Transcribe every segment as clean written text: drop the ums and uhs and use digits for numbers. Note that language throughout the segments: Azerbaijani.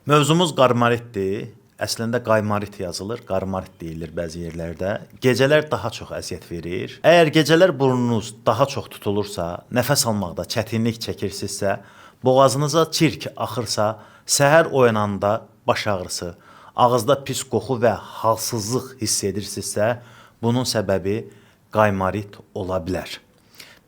Mövzumuz qarmaritdir. Əslində qaymarit yazılır, qarmarit deyilir bəzi yerlərdə. Gecələr daha çox əziyyət verir. Əgər gecələr burnunuz daha çox tutulursa, nəfəs almaqda çətinlik çəkirsinizsə, boğazınıza çirk axırsa, səhər oyananda baş ağrısı, ağızda pis qoxu və halsızlıq hiss edirsinizsə, bunun səbəbi qaymarit ola bilər.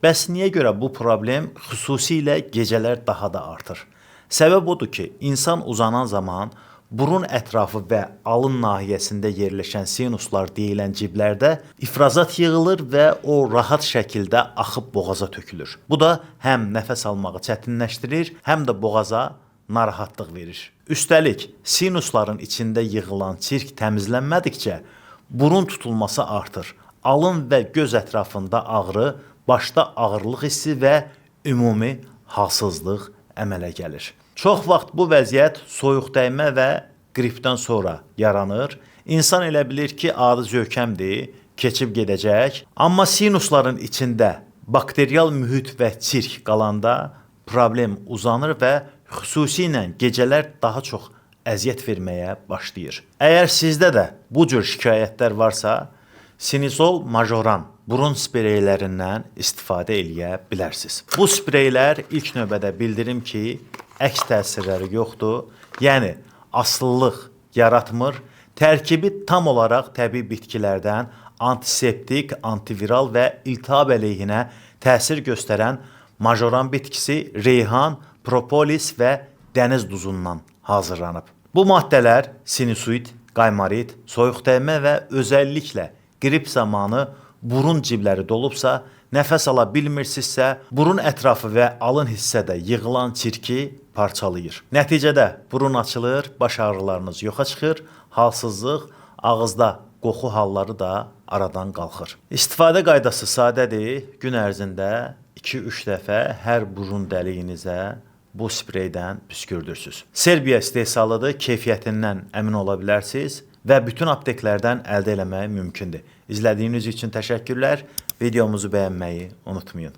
Bəs niyə görə bu problem xüsusilə gecələr daha da artır? Səbəb odur ki, insan uzanan zaman burun ətrafı və alın nahiyəsində yerləşən sinuslar deyilən ciblərdə ifrazat yığılır və o rahat şəkildə axıb boğaza tökülür. Bu da həm nəfəs almağı çətinləşdirir, həm də boğaza narahatlıq verir. Üstəlik, sinusların içində yığılan çirk təmizlənmədikcə burun tutulması artır. Alın və göz ətrafında ağrı, başda ağırlıq hissi və ümumi halsızlıq əmələ gəlir. Çox vaxt bu vəziyyət soyuq dəymə və qripdən sonra yaranır. İnsan elə bilir ki, adi zövkəmdir, keçib gedəcək. Amma sinusların içində bakterial mühit və çirk qalanda problem uzanır və xüsusilə gecələr daha çox əziyyət verməyə başlayır. Əgər sizdə də bu cür şikayətlər varsa, Sinizol majoran burun spreylərindən istifadə eləyə bilərsiniz. Bu spreylər ilk növbədə bildirim ki, əks təsirləri yoxdur, yəni asılılıq yaratmır, tərkibi tam olaraq təbii bitkilərdən antiseptik, antiviral və iltihab əleyhinə təsir göstərən majoran bitkisi reyhan, propolis və dəniz duzundan hazırlanıb. Bu maddələr sinusit, qaymarit, soyuq dəymə və özəlliklə qrip zamanı burun cibləri dolubsa, nəfəs ala bilmirsinizsə, burun ətrafı və alın hissədə yığılan çirki parçalayır. Nəticədə burun açılır, baş ağrılarınız yoxa çıxır, halsızlıq, ağızda qoxu halları da aradan qalxır. İstifadə qaydası sadədir. Gün ərzində 2-3 dəfə hər burun dəliyinizə bu spreydən püskürdürsünüz. Serbiya istehsalıdır, keyfiyyətindən əmin ola bilərsiniz və bütün apteklərdən əldə eləmək mümkündür. İzlədiyiniz üçün təşəkkürlər. Videomuzu bəyənməyi unutmayın.